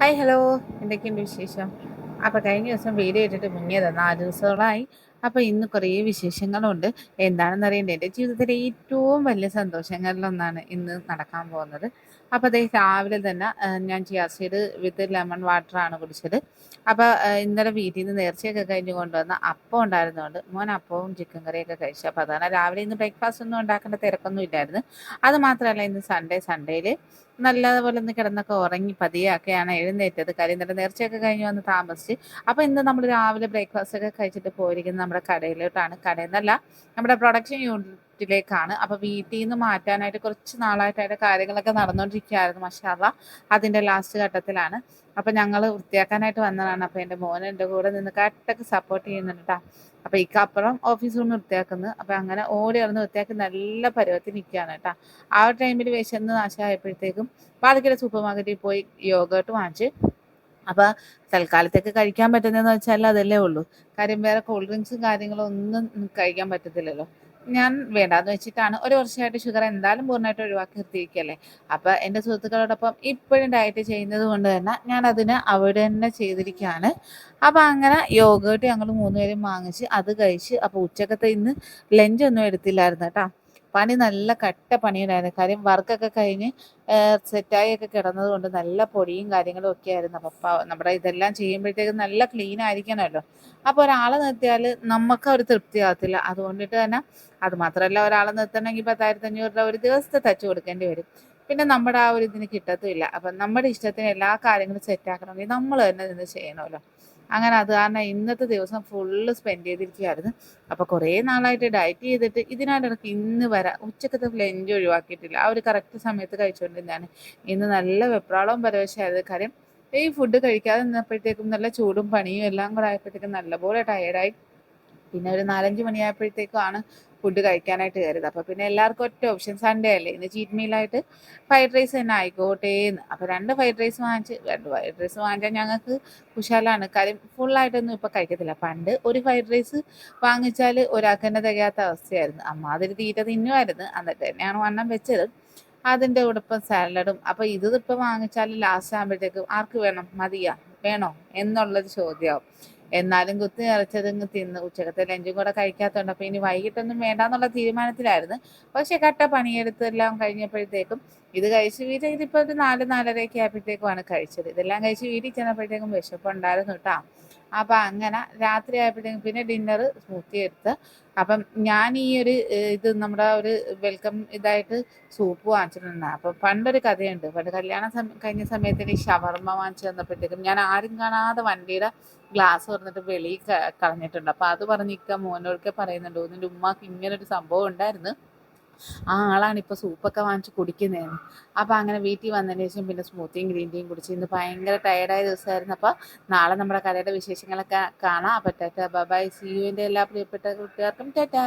Hi hello, എന്തൊക്കെയുണ്ട് വിശേഷം? അപ്പോൾ കഴിഞ്ഞ ദിവസം വീഡിയോ ഇട്ടിട്ട് മുങ്ങിയതാണ് 4 ദിവസങ്ങളായി. അപ്പോൾ ഇന്ന് കുറേ വിശേഷങ്ങളുണ്ട്. എന്താണെന്ന് അറിയണ്ടേ, എൻ്റെ ജീവിതത്തിലെ ഏറ്റവും വലിയ സന്തോഷങ്ങളിലൊന്നാണ് ഇന്ന് നടക്കാൻ പോകുന്നത്. അപ്പോൾ ദേ രാവിലെ തന്നെ ഞാൻ ചിയാ സീഡ് വിത്ത് ലെമൺ വാട്ടറാണ് കുടിച്ചത്. അപ്പോൾ ഇന്നലെ വീട്ടിൽ നിന്ന് നേർച്ചയൊക്കെ കഴിഞ്ഞ് കൊണ്ടുവന്ന അപ്പം ഉണ്ടായിരുന്നതുകൊണ്ട് മോൻ അപ്പവും ചിക്കൻ കറിയൊക്കെ കഴിച്ചു. അപ്പോൾ അതാണ് രാവിലെ ഇന്ന് ബ്രേക്ക്ഫാസ്റ്റ് ഒന്നും ഉണ്ടാക്കേണ്ട തിരക്കൊന്നും ഇല്ലായിരുന്നു. അത് മാത്രമല്ല ഇന്ന് സൺഡേയിൽ നല്ലതുപോലെ ഒന്ന് കിടന്നൊക്കെ ഉറങ്ങി പതിയെയൊക്കെയാണ് എഴുന്നേറ്റത്. കാര്യം ഇന്നലെ നേർച്ചയൊക്കെ കഴിഞ്ഞ് വന്ന് താമസിച്ച്. അപ്പോൾ ഇന്ന് നമ്മൾ രാവിലെ ബ്രേക്ക്ഫാസ്റ്റ് ഒക്കെ കഴിച്ചിട്ട് പോയിരിക്കുന്നത് നമ്മുടെ കടയിലോട്ടാണ്. കടയിൽ നിന്നല്ല, നമ്മുടെ പ്രൊഡക്ഷൻ യൂണിറ്റിലേക്കാണ്. അപ്പോൾ വീട്ടിൽ നിന്ന് മാറ്റാനായിട്ട് കുറച്ച് നാളായിട്ട് അതിൻ്റെ കാര്യങ്ങളൊക്കെ നടന്നുകൊണ്ടിരിക്കുകയായിരുന്നു. മാഷാ അല്ലാഹ് അതിൻ്റെ ലാസ്റ്റ് ഘട്ടത്തിലാണ്. അപ്പോൾ ഞങ്ങൾ വൃത്തിയാക്കാനായിട്ട് വന്നതാണ്. അപ്പോൾ എൻ്റെ മോൻ എൻ്റെ കൂടെ നിന്ന് കട്ടക്ക് സപ്പോർട്ട് ചെയ്യുന്നുണ്ട് കേട്ടോ. അപ്പോൾ ഇക്കപ്പുറം ഓഫീസ് റൂം വൃത്തിയാക്കുന്നു. അപ്പോൾ അങ്ങനെ ഓടി നടന്ന് വൃത്തിയാക്കി നല്ല പരുവത്തിൽ നിൽക്കുകയാണ് കേട്ടോ. ആ ഒരു ടൈമിൽ വിശന്ന് നാശമായപ്പോഴത്തേക്കും പാലക്കര സൂപ്പർ മാർക്കറ്റിൽ പോയി യോഗേർട്ട് വാങ്ങിച്ച്. അപ്പോൾ തൽക്കാലത്തേക്ക് കഴിക്കാൻ പറ്റുന്നതെന്ന് വെച്ചാൽ അതല്ലേ ഉള്ളൂ. കാര്യം വേറെ കൂൾ ഡ്രിങ്ക്സും കാര്യങ്ങളും ഒന്നും കഴിക്കാൻ പറ്റത്തില്ലല്ലോ. ഞാൻ വേണ്ടാന്ന് വെച്ചിട്ടാണ്. ഒരു വർഷമായിട്ട് ഷുഗർ എന്തായാലും പൂർണ്ണമായിട്ട് ഒഴിവാക്കി നിർത്തിയിരിക്കുകയല്ലേ. അപ്പോൾ എൻ്റെ സുഹൃത്തുക്കളോടൊപ്പം ഇപ്പോഴും ഡയറ്റ് ചെയ്യുന്നത് കൊണ്ട് തന്നെ ഞാൻ അതിനെ അവോയ്ഡ് തന്നെ ചെയ്തിരിക്കുകയാണ്. അപ്പോൾ അങ്ങനെ യോഗേർട്ട് ഞങ്ങൾ 3 പേരും വാങ്ങിച്ച് അത് കഴിച്ച്. അപ്പോൾ ഉച്ചക്കത്തെ ഇന്ന് ലഞ്ചൊന്നും എടുത്തില്ലായിരുന്നു കേട്ടോ. പണി നല്ല കട്ട പണിയുണ്ടായിരുന്നു. കാര്യം വർക്കൊക്കെ കഴിഞ്ഞ് സെറ്റായൊക്കെ കിടന്നത് കൊണ്ട് നല്ല പൊടിയും കാര്യങ്ങളും ഒക്കെ ആയിരുന്നു. അപ്പോൾ നമ്മുടെ ഇതെല്ലാം ചെയ്യുമ്പോഴത്തേക്കും നല്ല ക്ലീൻ ആയിരിക്കണമല്ലോ. അപ്പോൾ ഒരാളെ നിർത്തിയാൽ നമുക്ക് ഒരു തൃപ്തിയാകത്തില്ല. അതുകൊണ്ടിട്ട് തന്നെ അത് മാത്രമല്ല, ഒരാളെ നിർത്തണമെങ്കിൽ 10,500 രൂപ ഒരു ദിവസത്തെ തച്ച് കൊടുക്കേണ്ടി വരും. പിന്നെ നമ്മുടെ ആ ഒരു ഇതിന് കിട്ടത്തുമില്ല. അപ്പം നമ്മുടെ ഇഷ്ടത്തിന് എല്ലാ കാര്യങ്ങളും സെറ്റാക്കണമെങ്കിൽ നമ്മൾ തന്നെ നിന്ന് ചെയ്യണമല്ലോ. അങ്ങനെ അത് കാരണം ഇന്നത്തെ ദിവസം ഫുള്ള് സ്പെൻഡ് ചെയ്തിരിക്കുകയായിരുന്നു. അപ്പോൾ കുറേ നാളായിട്ട് ഡയറ്റ് ചെയ്തിട്ട് ഇതിനോടൊക്കെ ഇന്ന് വരാം ഉച്ചക്കത്തെ ലഞ്ച് ഒഴിവാക്കിയിട്ടില്ല. ആ ഒരു കറക്റ്റ് സമയത്ത് കഴിച്ചുകൊണ്ടിരുന്നതാണ്. ഇന്ന് നല്ല വെപ്രാളവും പരവശമായത്. കാര്യം ഈ ഫുഡ് കഴിക്കാതെ നിന്നപ്പോഴത്തേക്കും നല്ല ചൂടും പണിയും എല്ലാം കൂടെ ആയപ്പോഴത്തേക്കും നല്ലപോലെ ടയേർഡായി. പിന്നെ ഒരു 4-5 മണിയായപ്പോഴത്തേക്കുമാണ് ഫുഡ് കഴിക്കാനായിട്ട് കയറിയത്. അപ്പോൾ പിന്നെ എല്ലാവർക്കും ഒറ്റ ഓപ്ഷൻ, സൺഡേ അല്ലേ, ഇന്ന് ചീറ്റ് മീലായിട്ട് ഫ്രൈഡ് റൈസ് തന്നെ ആയിക്കോട്ടെ എന്ന്. അപ്പോൾ 2 ഫ്രൈഡ് റൈസ് വാങ്ങിച്ച്. 2 ഫ്രൈഡ് റൈസ് വാങ്ങിച്ചാൽ ഞങ്ങൾക്ക് കുശാലാണ്. കാര്യം ഫുള്ളായിട്ടൊന്നും ഇപ്പോൾ കഴിക്കത്തില്ല. പണ്ട് ഒരു ഫ്രൈഡ് റൈസ് വാങ്ങിച്ചാൽ ഒരാൾക്ക് തന്നെ തികയാത്ത അവസ്ഥയായിരുന്നു. അമ്മാതിരി തീറ്റ തിന്നുമായിരുന്നു. എന്നിട്ട് തന്നെയാണ് വണ്ണം വെച്ചത്. അതിൻ്റെ കൂടെ ഇപ്പം സാലഡും. അപ്പോൾ ഇതിപ്പോൾ വാങ്ങിച്ചാൽ ലാസ്റ്റ് ആകുമ്പോഴത്തേക്കും ആർക്ക് വേണം, മതിയാ, വേണോ എന്നുള്ളൊരു ചോദ്യമാവും. എന്നാലും കുത്തി നിറച്ചതങ്ങ് തിന്ന് ഉച്ചക്കത്തെ ലഞ്ചും കൂടെ കഴിക്കാത്തതുകൊണ്ട് അപ്പോൾ ഇനി വൈകിട്ടൊന്നും വേണ്ടാന്നുള്ള തീരുമാനത്തിലായിരുന്നു. പക്ഷേ കട്ട പണിയെടുത്തെല്ലാം കഴിഞ്ഞപ്പോഴത്തേക്കും ഇത് കഴിച്ച് വീട്ടിൽ ഇതിപ്പോൾ ഒരു 4-4:30 ആയപ്പോഴത്തേക്കുമാണ് കഴിച്ചത്. ഇതെല്ലാം കഴിച്ച് വീട്ടിൽ ചെന്നപ്പോഴത്തേക്കും വിശപ്പുണ്ടായിരുന്നു കേട്ടോ. അപ്പം അങ്ങനെ രാത്രി ആയപ്പോഴത്തേക്കും പിന്നെ ഡിന്നർ സ്മൂത്തി എടുത്ത്. അപ്പം ഞാൻ ഈ ഒരു ഇത് നമ്മുടെ ഒരു വെൽക്കം ഇതായിട്ട് സൂപ്പ് വാങ്ങിച്ചിട്ടുണ്ട്. അപ്പം പണ്ടൊരു കഥയുണ്ട്. പണ്ട് കല്യാണം കഴിഞ്ഞ സമയത്ത് ഈ ഷവർമ്മ വാങ്ങിച്ച് തന്നപ്പോഴത്തേക്കും ഞാൻ ആരും കാണാതെ വണ്ടിയുടെ ഗ്ലാസ് തുറന്നിട്ട് വെളിയിൽ കളഞ്ഞിട്ടുണ്ട്. അപ്പോൾ അത് പറഞ്ഞ് ഇക്ക മോനോടൊക്കെ പറയുന്നുണ്ട്, നിൻ്റെ ഉമ്മാക്ക് ഇങ്ങനൊരു സംഭവം ഉണ്ടായിരുന്നു, ആ ആളാണ് ഇപ്പോൾ സൂപ്പൊക്കെ വാങ്ങിച്ച് കുടിക്കുന്നതെന്ന്. അപ്പോൾ അങ്ങനെ വീട്ടിൽ വന്നതിന് ശേഷം പിന്നെ സ്മൂത്തിയും ഗ്രീൻ ടീയും കുടിച്ച് ഇന്ന് ഭയങ്കര ടയർഡായ ദിവസമായിരുന്നു. അപ്പോൾ നാളെ നമ്മുടെ കടയുടെ വിശേഷങ്ങളൊക്കെ കാണാം. അപ്പോൾ ടാറ്റാ ബൈ ബൈ, സി യുവിൻ്റെ എല്ലാ പ്രിയപ്പെട്ട കൂട്ടുകാർക്കും ടാറ്റാ.